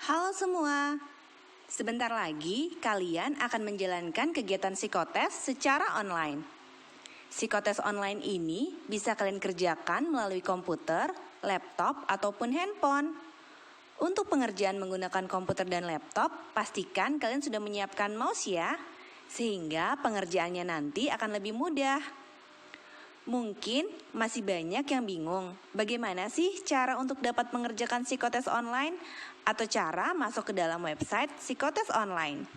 Halo semua, sebentar lagi kalian akan menjalankan kegiatan psikotes secara online. Psikotes online ini bisa kalian kerjakan melalui komputer, laptop, ataupun handphone. Untuk pengerjaan menggunakan komputer dan laptop, pastikan kalian sudah menyiapkan mouse ya, sehingga pengerjaannya nanti akan lebih mudah. Mungkin masih banyak yang bingung, bagaimana sih cara untuk dapat mengerjakan psikotes online atau cara masuk ke dalam website psikotes online.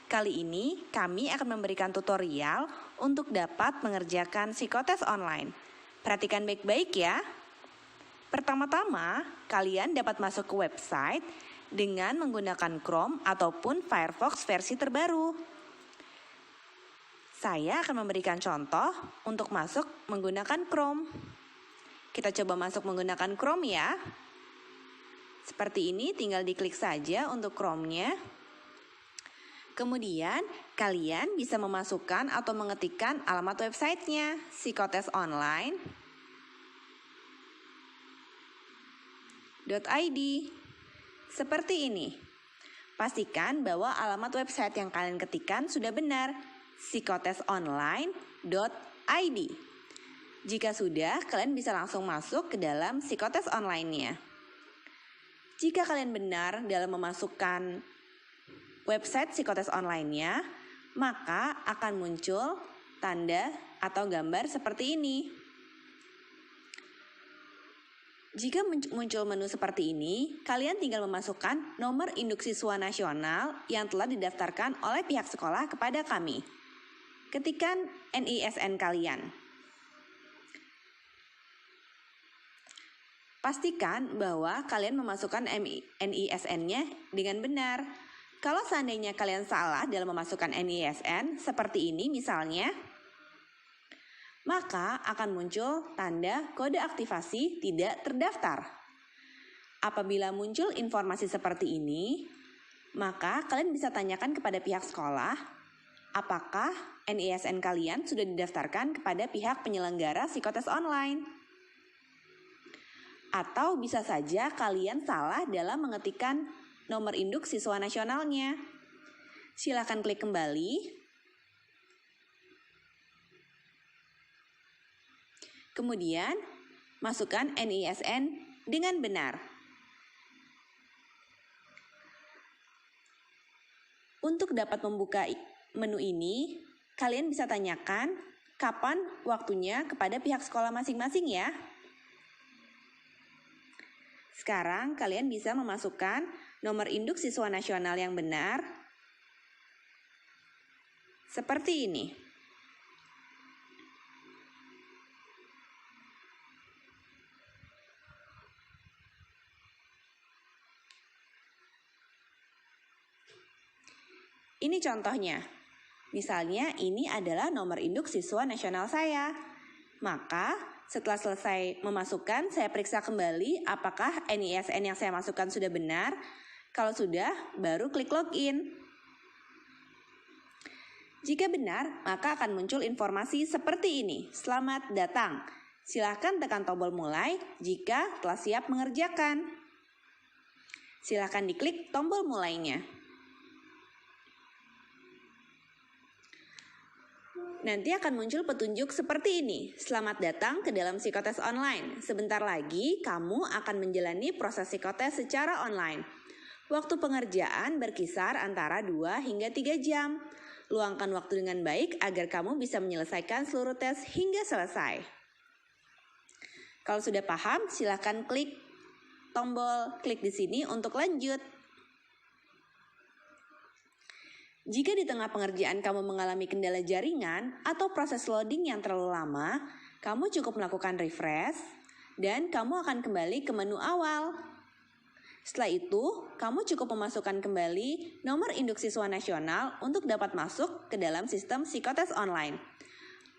Kali ini kami akan memberikan tutorial untuk dapat mengerjakan psikotes online. Perhatikan baik-baik ya. Pertama-tama, kalian dapat masuk ke website dengan menggunakan Chrome ataupun Firefox versi terbaru. Saya akan memberikan contoh untuk masuk menggunakan Chrome. Kita coba masuk menggunakan Chrome ya. Seperti ini, tinggal diklik saja untuk Chrome-nya. Kemudian, kalian bisa memasukkan atau mengetikkan alamat websitenya, psikotesonline.id. Seperti ini. Pastikan bahwa alamat website yang kalian ketikkan sudah benar, psikotesonline.id. Jika sudah, kalian bisa langsung masuk ke dalam psikotes online-nya. Jika kalian benar dalam memasukkan website psikotes online-nya, maka akan muncul tanda atau gambar seperti ini. Jika muncul menu seperti ini, kalian tinggal memasukkan nomor induk siswa nasional yang telah didaftarkan oleh pihak sekolah kepada kami. Ketikkan NISN kalian. Pastikan bahwa kalian memasukkan NISN-nya dengan benar. Kalau seandainya kalian salah dalam memasukkan NISN, seperti ini misalnya, maka akan muncul tanda kode aktivasi tidak terdaftar. Apabila muncul informasi seperti ini, maka kalian bisa tanyakan kepada pihak sekolah, apakah NISN kalian sudah didaftarkan kepada pihak penyelenggara psikotes online. Atau bisa saja kalian salah dalam mengetikkan nomor induk siswa nasionalnya. Silakan klik kembali. Kemudian, masukkan NISN dengan benar. Untuk dapat membuka menu ini, kalian bisa tanyakan kapan waktunya kepada pihak sekolah masing-masing ya. Sekarang kalian bisa memasukkan nomor induk siswa nasional yang benar. Seperti ini. Ini contohnya. Misalnya ini adalah nomor induk siswa nasional saya. Maka setelah selesai memasukkan, saya periksa kembali apakah NISN yang saya masukkan sudah benar. Kalau sudah, baru klik login. Jika benar, maka akan muncul informasi seperti ini. Selamat datang. Silakan tekan tombol mulai jika telah siap mengerjakan. Silakan diklik tombol mulainya. Nanti akan muncul petunjuk seperti ini. Selamat datang ke dalam psikotes online. Sebentar lagi kamu akan menjalani proses psikotes secara online. Waktu pengerjaan berkisar antara 2 hingga 3 jam. Luangkan waktu dengan baik agar kamu bisa menyelesaikan seluruh tes hingga selesai. Kalau sudah paham, silakan klik tombol klik di sini untuk lanjut. Jika di tengah pengerjaan kamu mengalami kendala jaringan atau proses loading yang terlalu lama, kamu cukup melakukan refresh dan kamu akan kembali ke menu awal. Setelah itu, kamu cukup memasukkan kembali nomor induk siswa nasional untuk dapat masuk ke dalam sistem psikotes online.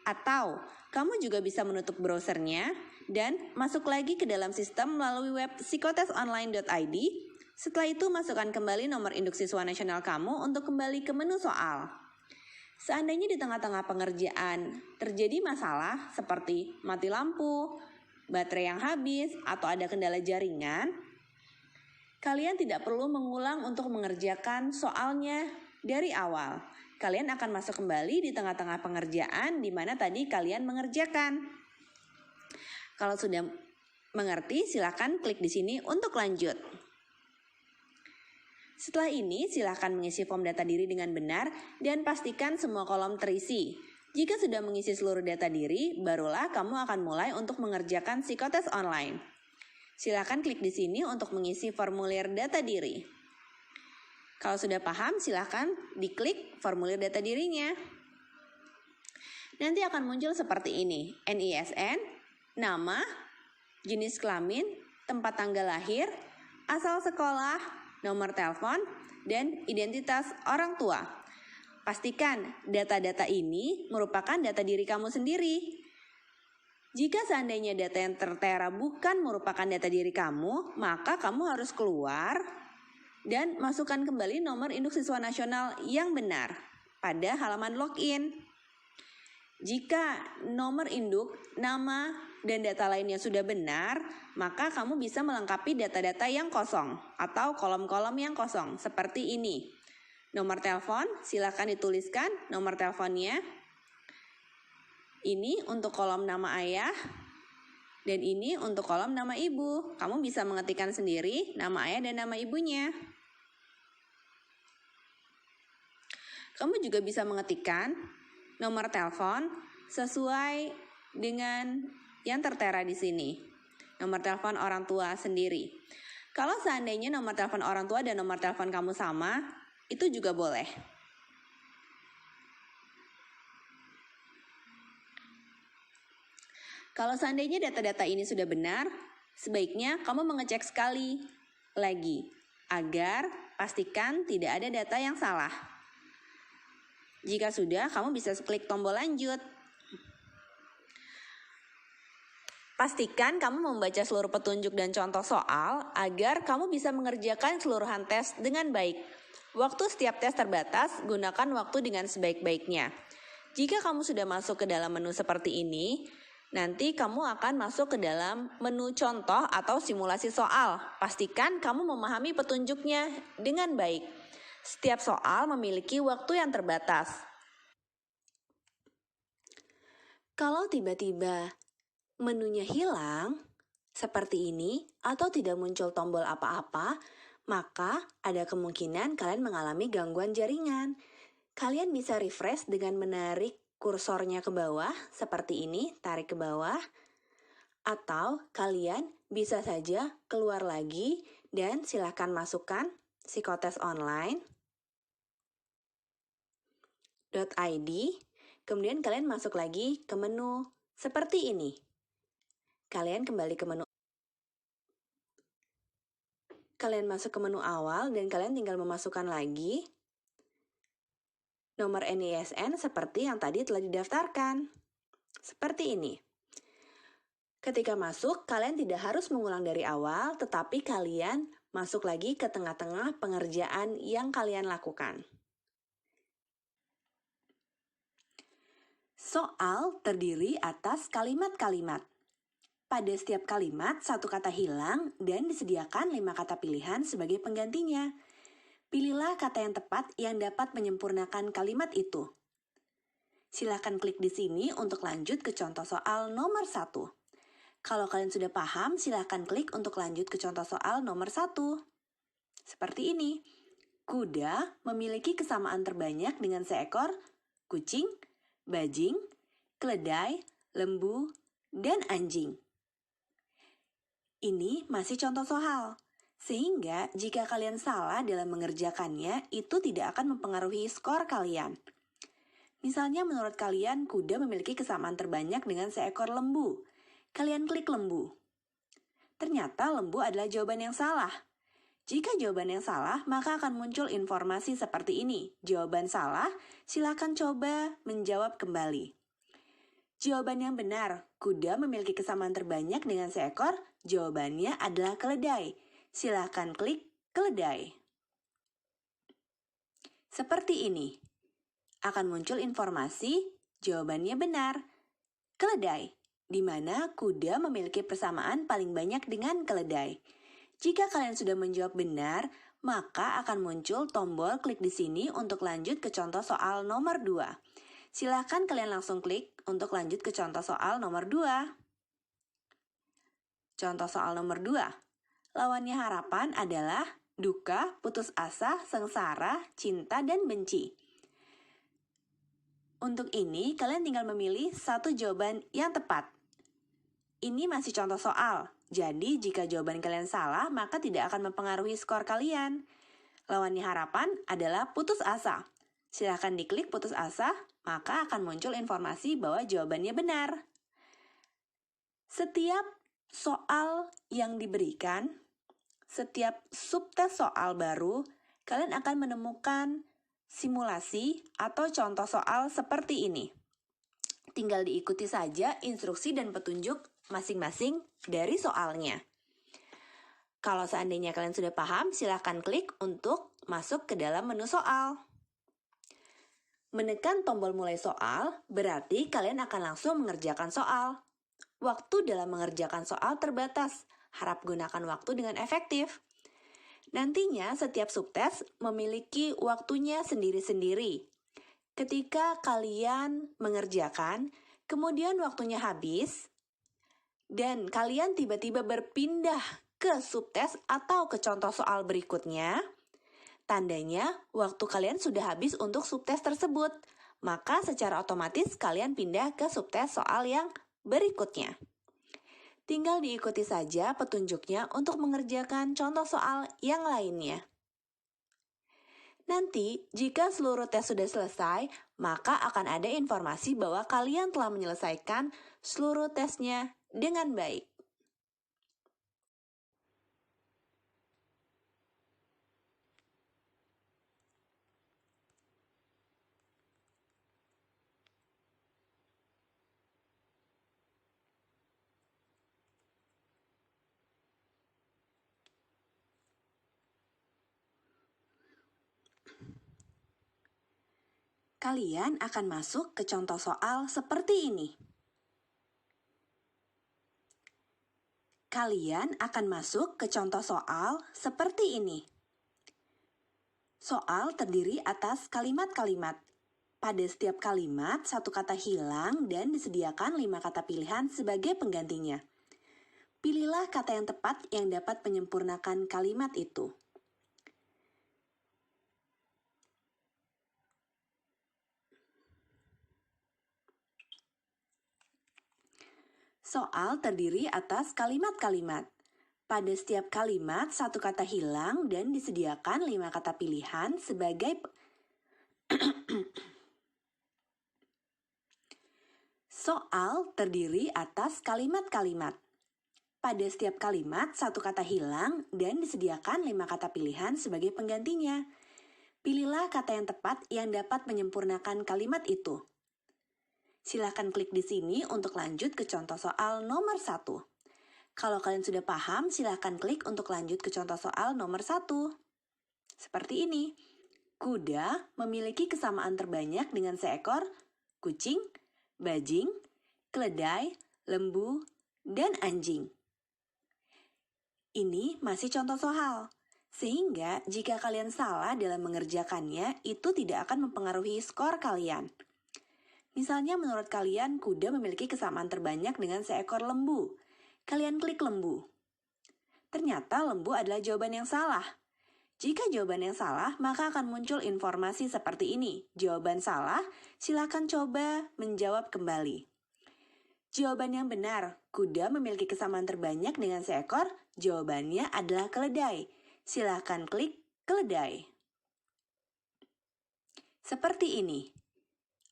Atau, kamu juga bisa menutup browsernya dan masuk lagi ke dalam sistem melalui web psikotesonline.id. Setelah itu, masukkan kembali nomor induk siswa nasional kamu untuk kembali ke menu soal. Seandainya di tengah-tengah pengerjaan terjadi masalah seperti mati lampu, baterai yang habis, atau ada kendala jaringan, Kalian tidak perlu mengulang untuk mengerjakan soalnya dari awal. Kalian akan masuk kembali di tengah-tengah pengerjaan di mana tadi kalian mengerjakan. Kalau sudah mengerti, silakan klik di sini untuk lanjut. Setelah ini, silakan mengisi form data diri dengan benar dan pastikan semua kolom terisi. Jika sudah mengisi seluruh data diri, barulah kamu akan mulai untuk mengerjakan psikotes online. Silakan klik di sini untuk mengisi formulir data diri. Kalau sudah paham, silakan diklik formulir data dirinya. Nanti akan muncul seperti ini: NISN, nama, jenis kelamin, tempat tanggal lahir, asal sekolah, nomor telepon, dan identitas orang tua. Pastikan data-data ini merupakan data diri kamu sendiri. Jika seandainya data yang tertera bukan merupakan data diri kamu, maka kamu harus keluar dan masukkan kembali nomor induk siswa nasional yang benar pada halaman login. Jika nomor induk, nama, dan data lainnya sudah benar, maka kamu bisa melengkapi data-data yang kosong atau kolom-kolom yang kosong seperti ini. Nomor telepon, silakan dituliskan nomor teleponnya. Ini untuk kolom nama ayah, dan ini untuk kolom nama ibu. Kamu bisa mengetikkan sendiri nama ayah dan nama ibunya. Kamu juga bisa mengetikkan nomor telepon sesuai dengan yang tertera di sini. Nomor telepon orang tua sendiri. Kalau seandainya nomor telepon orang tua dan nomor telepon kamu sama, itu juga boleh. Kalau seandainya data-data ini sudah benar, sebaiknya kamu mengecek sekali lagi agar pastikan tidak ada data yang salah. Jika sudah, kamu bisa klik tombol lanjut. Pastikan kamu membaca seluruh petunjuk dan contoh soal agar kamu bisa mengerjakan keseluruhan tes dengan baik. Waktu setiap tes terbatas, gunakan waktu dengan sebaik-baiknya. Jika kamu sudah masuk ke dalam menu seperti ini, nanti kamu akan masuk ke dalam menu contoh atau simulasi soal. Pastikan kamu memahami petunjuknya dengan baik. Setiap soal memiliki waktu yang terbatas. Kalau tiba-tiba menunya hilang, seperti ini, atau tidak muncul tombol apa-apa, maka ada kemungkinan kalian mengalami gangguan jaringan. Kalian bisa refresh dengan menarik kursornya ke bawah, seperti ini, tarik ke bawah. Atau kalian bisa saja keluar lagi dan silakan masukkan psikotes online. .id, kemudian kalian masuk lagi ke menu seperti ini. Kalian kembali ke menu. Kalian masuk ke menu awal dan kalian tinggal memasukkan lagi nomor NISN seperti yang tadi telah didaftarkan. Seperti ini. Ketika masuk, kalian tidak harus mengulang dari awal, tetapi kalian masuk lagi ke tengah-tengah pengerjaan yang kalian lakukan. Soal terdiri atas kalimat-kalimat. Pada setiap kalimat, satu kata hilang dan disediakan 5 kata pilihan sebagai penggantinya. Pilihlah kata yang tepat yang dapat menyempurnakan kalimat itu. Silakan klik di sini untuk lanjut ke contoh soal nomor 1. Kalau kalian sudah paham, silakan klik untuk lanjut ke contoh soal nomor 1. Seperti ini. Kuda memiliki kesamaan terbanyak dengan seekor kucing, bajing, keledai, lembu, dan anjing. Ini masih contoh soal, sehingga jika kalian salah dalam mengerjakannya, itu tidak akan mempengaruhi skor kalian. Misalnya menurut kalian kuda memiliki kesamaan terbanyak dengan seekor lembu. Kalian klik lembu. Ternyata lembu adalah jawaban yang salah. Jika jawaban yang salah, maka akan muncul informasi seperti ini. Jawaban salah, silakan coba menjawab kembali. Jawaban yang benar, kuda memiliki kesamaan terbanyak dengan seekor. Jawabannya adalah keledai. Silakan klik keledai. Seperti ini. Akan muncul informasi, jawabannya benar. Keledai, di mana kuda memiliki persamaan paling banyak dengan keledai. Jika kalian sudah menjawab benar, maka akan muncul tombol klik di sini untuk lanjut ke contoh soal nomor 2. Silahkan kalian langsung klik untuk lanjut ke contoh soal nomor 2. Contoh soal nomor 2. Lawannya harapan adalah duka, putus asa, sengsara, cinta, dan benci. Untuk ini, kalian tinggal memilih satu jawaban yang tepat. Ini masih contoh soal, jadi jika jawaban kalian salah, maka tidak akan mempengaruhi skor kalian. Lawannya harapan adalah putus asa. Silahkan diklik putus asa, maka akan muncul informasi bahwa jawabannya benar. Setiap soal yang diberikan, setiap subtes soal baru, kalian akan menemukan simulasi atau contoh soal seperti ini. Tinggal diikuti saja instruksi dan petunjuk masing-masing dari soalnya. Kalau seandainya kalian sudah paham, silahkan klik untuk masuk ke dalam menu soal. Menekan tombol mulai soal berarti kalian akan langsung mengerjakan soal. Waktu dalam mengerjakan soal terbatas, harap gunakan waktu dengan efektif. Nantinya setiap subtes memiliki waktunya sendiri-sendiri. Ketika kalian mengerjakan, kemudian waktunya habis, dan kalian tiba-tiba berpindah ke subtes atau ke contoh soal berikutnya, tandanya waktu kalian sudah habis untuk subtes tersebut. Maka secara otomatis kalian pindah ke subtes soal yang berikutnya. Tinggal diikuti saja petunjuknya untuk mengerjakan contoh soal yang lainnya. Nanti, jika seluruh tes sudah selesai, maka akan ada informasi bahwa kalian telah menyelesaikan seluruh tesnya dengan baik. Kalian akan masuk ke contoh soal seperti ini. Kalian akan masuk ke contoh soal seperti ini. Soal terdiri atas kalimat-kalimat. Pada setiap kalimat, satu kata hilang dan disediakan 5 kata pilihan sebagai penggantinya. Pilihlah kata yang tepat yang dapat menyempurnakan kalimat itu. Soal terdiri atas kalimat-kalimat. Pada setiap kalimat, satu kata hilang dan disediakan 5 kata pilihan sebagai Soal terdiri atas kalimat-kalimat. Pada setiap kalimat, satu kata hilang dan disediakan 5 kata pilihan sebagai penggantinya. Pilihlah kata yang tepat yang dapat menyempurnakan kalimat itu. Silakan klik di sini untuk lanjut ke contoh soal nomor 1. Kalau kalian sudah paham, silakan klik untuk lanjut ke contoh soal nomor 1. Seperti ini. Kuda memiliki kesamaan terbanyak dengan seekor kucing, bajing, keledai, lembu, dan anjing. Ini masih contoh soal. Sehingga jika kalian salah dalam mengerjakannya, itu tidak akan mempengaruhi skor kalian. Misalnya menurut kalian kuda memiliki kesamaan terbanyak dengan seekor lembu. Kalian klik lembu. Ternyata lembu adalah jawaban yang salah. Jika jawaban yang salah, maka akan muncul informasi seperti ini. Jawaban salah, silakan coba menjawab kembali. Jawaban yang benar, kuda memiliki kesamaan terbanyak dengan seekor. Jawabannya adalah keledai. Silakan klik keledai. Seperti ini.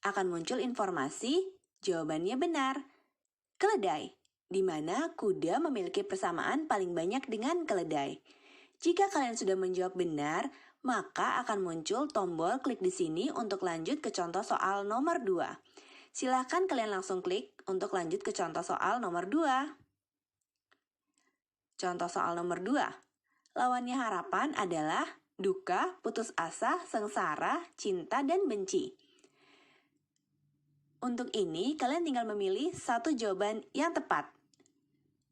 Akan muncul informasi jawabannya benar. Keledai, di mana kuda memiliki persamaan paling banyak dengan keledai. Jika kalian sudah menjawab benar, maka akan muncul tombol klik di sini untuk lanjut ke contoh soal nomor 2. Silahkan kalian langsung klik untuk lanjut ke contoh soal nomor 2. Contoh soal nomor 2. Lawannya harapan adalah duka, putus asa, sengsara, cinta, dan benci. Untuk ini, kalian tinggal memilih satu jawaban yang tepat.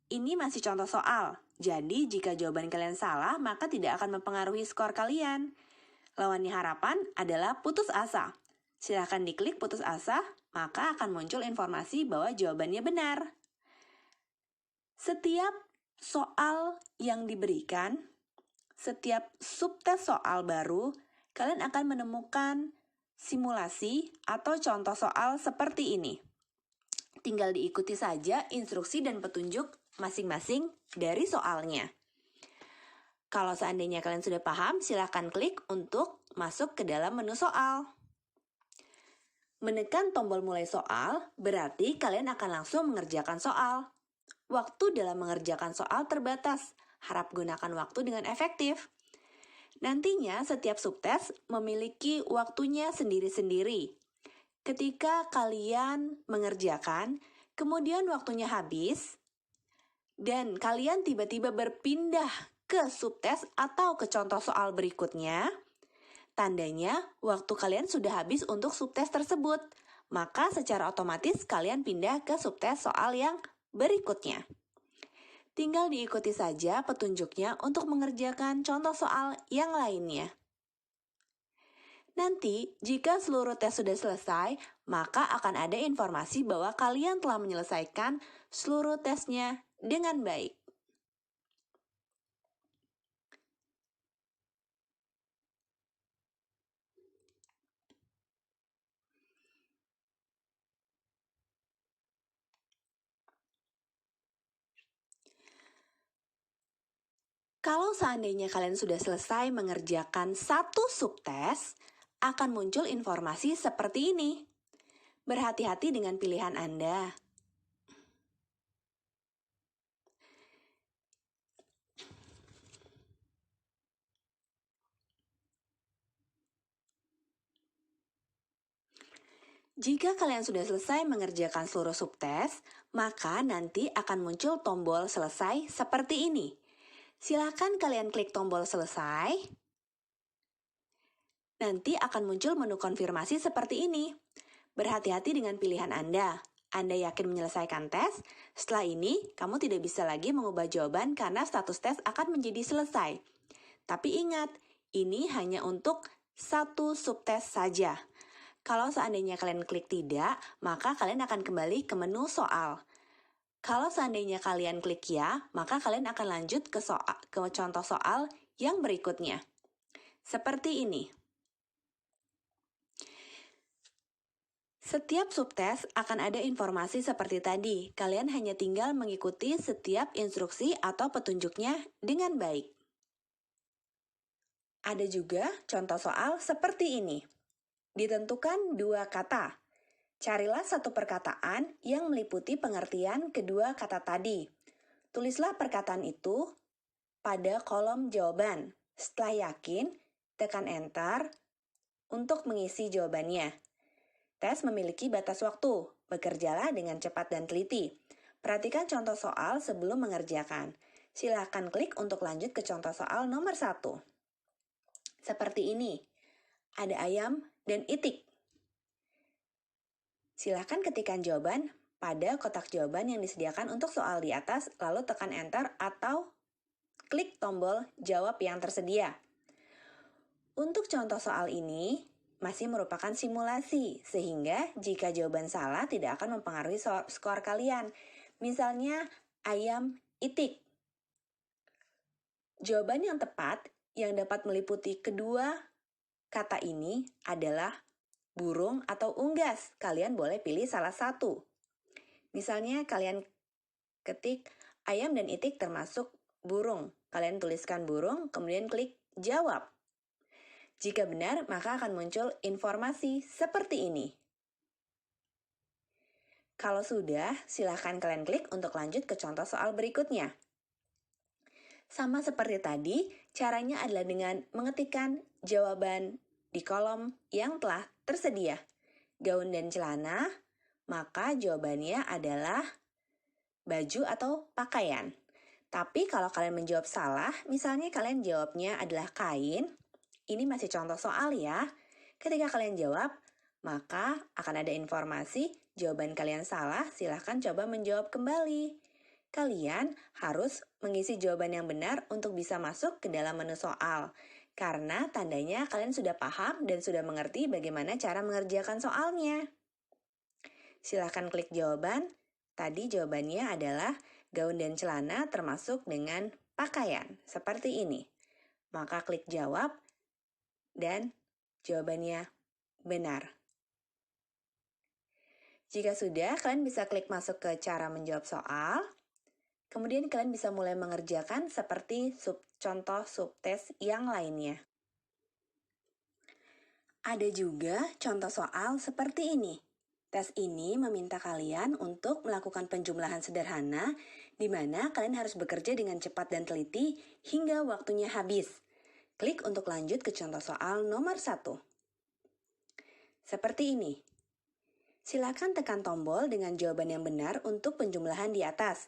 Ini masih contoh soal, Jadi, jika jawaban kalian salah, maka tidak akan mempengaruhi skor kalian. Lawannya harapan adalah putus asa. Silahkan diklik putus asa, maka akan muncul informasi bahwa jawabannya benar. Setiap soal yang diberikan, setiap subtes soal baru, kalian akan menemukan simulasi atau contoh soal seperti ini. Tinggal diikuti saja instruksi dan petunjuk masing-masing dari soalnya. Kalau seandainya kalian sudah paham, silakan klik untuk masuk ke dalam menu soal. Menekan tombol mulai soal berarti kalian akan langsung mengerjakan soal. Waktu dalam mengerjakan soal terbatas. Harap gunakan waktu dengan efektif. Nantinya setiap subtes memiliki waktunya sendiri-sendiri. Ketika kalian mengerjakan, kemudian waktunya habis, dan kalian tiba-tiba berpindah ke subtes atau ke contoh soal berikutnya, tandanya waktu kalian sudah habis untuk subtes tersebut. Maka secara otomatis kalian pindah ke subtes soal yang berikutnya. Tinggal diikuti saja petunjuknya untuk mengerjakan contoh soal yang lainnya. Nanti, jika seluruh tes sudah selesai, maka akan ada informasi bahwa kalian telah menyelesaikan seluruh tesnya dengan baik. Kalau seandainya kalian sudah selesai mengerjakan satu subtes, akan muncul informasi seperti ini. Berhati-hati dengan pilihan Anda. Jika kalian sudah selesai mengerjakan seluruh subtes, maka nanti akan muncul tombol selesai seperti ini. Silakan kalian klik tombol selesai. Nanti akan muncul menu konfirmasi seperti ini. Berhati-hati dengan pilihan Anda. Anda yakin menyelesaikan tes? Setelah ini, kamu tidak bisa lagi mengubah jawaban karena status tes akan menjadi selesai. Tapi ingat, ini hanya untuk satu subtes saja. Kalau seandainya kalian klik tidak, maka kalian akan kembali ke menu soal. Kalau seandainya kalian klik ya, maka kalian akan lanjut ke contoh soal yang berikutnya. Seperti ini. Setiap subtes akan ada informasi seperti tadi. Kalian hanya tinggal mengikuti setiap instruksi atau petunjuknya dengan baik. Ada juga contoh soal seperti ini. Ditentukan dua kata. Carilah satu perkataan yang meliputi pengertian kedua kata tadi. Tulislah perkataan itu pada kolom jawaban. Setelah yakin, tekan Enter untuk mengisi jawabannya. Tes memiliki batas waktu. Bekerjalah dengan cepat dan teliti. Perhatikan contoh soal sebelum mengerjakan. Silakan klik untuk lanjut ke contoh soal nomor 1. Seperti ini. Ada ayam dan itik. Silakan ketikkan jawaban pada kotak jawaban yang disediakan untuk soal di atas, lalu tekan Enter atau klik tombol jawab yang tersedia. Untuk contoh soal ini, masih merupakan simulasi, sehingga jika jawaban salah tidak akan mempengaruhi skor kalian. Misalnya, ayam itik. Jawaban yang tepat yang dapat meliputi kedua kata ini adalah burung atau unggas. Kalian boleh pilih salah satu. Misalnya kalian ketik ayam dan itik termasuk burung. Kalian tuliskan burung, kemudian klik jawab. Jika benar, maka akan muncul informasi seperti ini. Kalau sudah, silahkan kalian klik untuk lanjut ke contoh soal berikutnya. Sama seperti tadi, caranya adalah dengan mengetikkan jawaban di kolom yang telah tersedia. Gaun dan celana, maka jawabannya adalah baju atau pakaian. Tapi kalau kalian menjawab salah, misalnya kalian jawabnya adalah kain, ini masih contoh soal ya. Ketika kalian jawab, maka akan ada informasi jawaban kalian salah, silahkan coba menjawab kembali. Kalian harus mengisi jawaban yang benar untuk bisa masuk ke dalam menu soal. Karena tandanya kalian sudah paham dan sudah mengerti bagaimana cara mengerjakan soalnya. Silahkan klik jawaban. Tadi jawabannya adalah gaun dan celana termasuk dengan pakaian, seperti ini. Maka klik jawab dan jawabannya benar. Jika sudah, kalian bisa klik masuk ke cara menjawab soal. Kemudian kalian bisa mulai mengerjakan seperti contoh subtes yang lainnya. Ada juga contoh soal seperti ini. Tes ini meminta kalian untuk melakukan penjumlahan sederhana di mana kalian harus bekerja dengan cepat dan teliti hingga waktunya habis. Klik untuk lanjut ke contoh soal nomor 1. Seperti ini. Silakan tekan tombol dengan jawaban yang benar untuk penjumlahan di atas.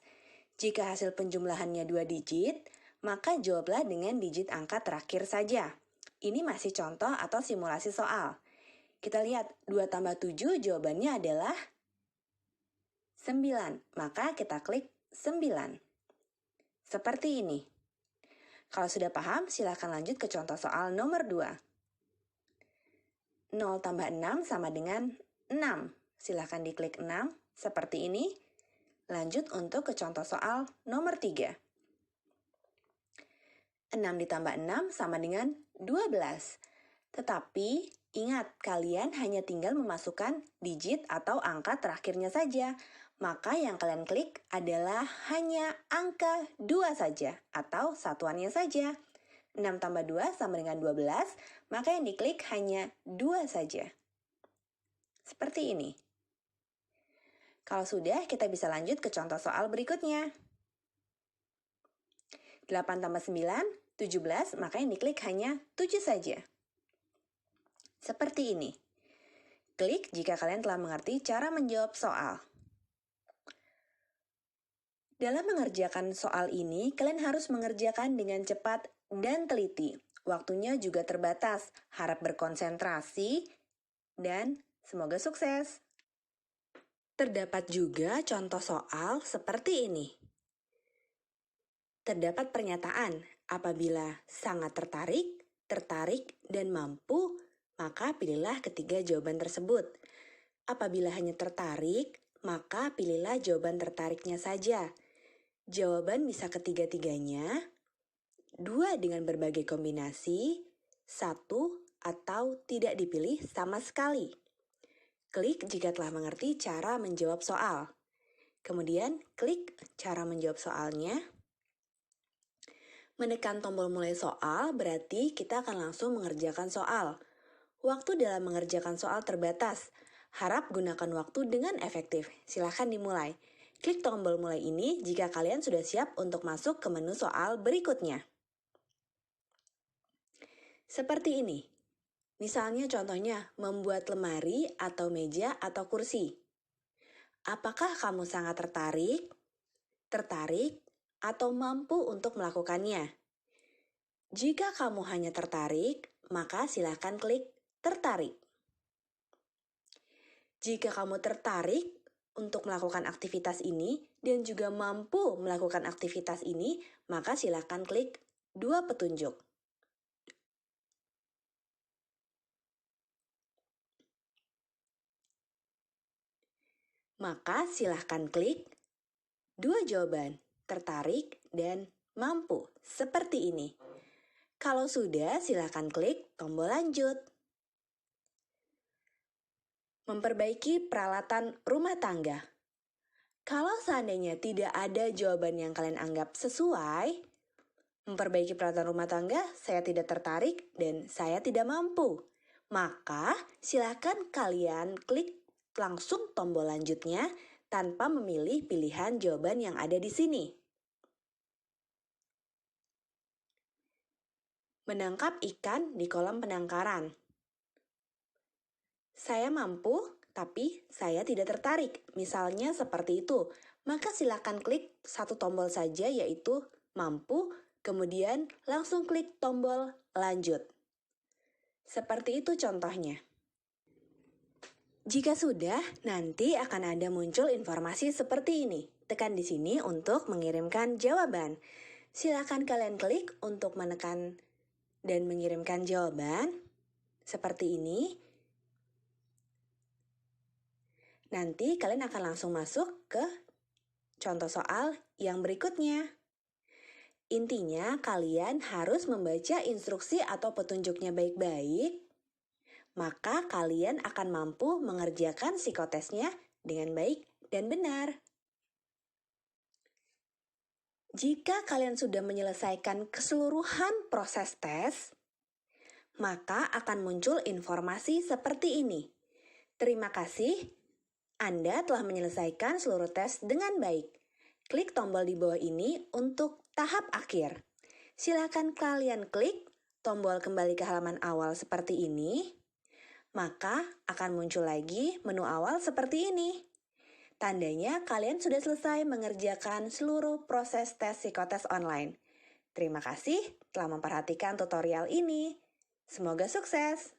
Jika hasil penjumlahannya 2 digit, maka jawablah dengan digit angka terakhir saja. Ini masih contoh atau simulasi soal. Kita lihat, 2 tambah 7 jawabannya adalah 9. Maka kita klik 9. Seperti ini. Kalau sudah paham, silakan lanjut ke contoh soal nomor 2. 0 tambah 6 sama dengan 6. Silakan diklik 6, seperti ini. Lanjut untuk ke contoh soal nomor 3. 6 ditambah 6 sama dengan 12. Tetapi, ingat, kalian hanya tinggal memasukkan digit atau angka terakhirnya saja. Maka yang kalian klik adalah hanya angka 2 saja atau satuannya saja. 6 tambah 2 sama dengan 12, maka yang diklik hanya 2 saja. Seperti ini. Kalau sudah, kita bisa lanjut ke contoh soal berikutnya. 8 tambah 9, 17, maka yang diklik hanya 7 saja. Seperti ini. Klik jika kalian telah mengerti cara menjawab soal. Dalam mengerjakan soal ini, kalian harus mengerjakan dengan cepat dan teliti. Waktunya juga terbatas, harap berkonsentrasi, dan semoga sukses. Terdapat juga contoh soal seperti ini. Terdapat pernyataan, apabila sangat tertarik, tertarik, dan mampu, maka pilihlah ketiga jawaban tersebut. Apabila hanya tertarik, maka pilihlah jawaban tertariknya saja. Jawaban bisa ketiga-tiganya, 2 dengan berbagai kombinasi, 1 atau tidak dipilih sama sekali. Klik jika telah mengerti cara menjawab soal. Kemudian, klik cara menjawab soalnya. Menekan tombol mulai soal berarti kita akan langsung mengerjakan soal. Waktu dalam mengerjakan soal terbatas. Harap gunakan waktu dengan efektif. Silahkan dimulai. Klik tombol mulai ini jika kalian sudah siap untuk masuk ke menu soal berikutnya. Seperti ini. Misalnya contohnya, membuat lemari atau meja atau kursi. Apakah kamu sangat tertarik, atau mampu untuk melakukannya? Jika kamu hanya tertarik, maka silakan klik tertarik. Jika kamu tertarik untuk melakukan aktivitas ini dan juga mampu melakukan aktivitas ini, maka silakan klik 2 petunjuk. Maka silahkan klik 2 jawaban, tertarik dan mampu, seperti ini. Kalau sudah, silahkan klik tombol lanjut. Memperbaiki peralatan rumah tangga. Kalau seandainya tidak ada jawaban yang kalian anggap sesuai, memperbaiki peralatan rumah tangga, saya tidak tertarik dan saya tidak mampu. Maka silahkan kalian klik langsung tombol lanjutnya tanpa memilih pilihan jawaban yang ada di sini. Menangkap ikan di kolam penangkaran. Saya mampu, tapi saya tidak tertarik. Misalnya seperti itu. Maka silakan klik satu tombol saja yaitu mampu, kemudian langsung klik tombol lanjut. Seperti itu contohnya. Jika sudah, nanti akan ada muncul informasi seperti ini. Tekan di sini untuk mengirimkan jawaban. Silakan kalian klik untuk menekan dan mengirimkan jawaban seperti ini. Nanti kalian akan langsung masuk ke contoh soal yang berikutnya. Intinya kalian harus membaca instruksi atau petunjuknya baik-baik, maka kalian akan mampu mengerjakan psikotesnya dengan baik dan benar. Jika kalian sudah menyelesaikan keseluruhan proses tes, maka akan muncul informasi seperti ini. Terima kasih, Anda telah menyelesaikan seluruh tes dengan baik. Klik tombol di bawah ini untuk tahap akhir. Silakan kalian klik tombol kembali ke halaman awal seperti ini, maka akan muncul lagi menu awal seperti ini. Tandanya kalian sudah selesai mengerjakan seluruh proses tes psikotes online. Terima kasih telah memperhatikan tutorial ini. Semoga sukses!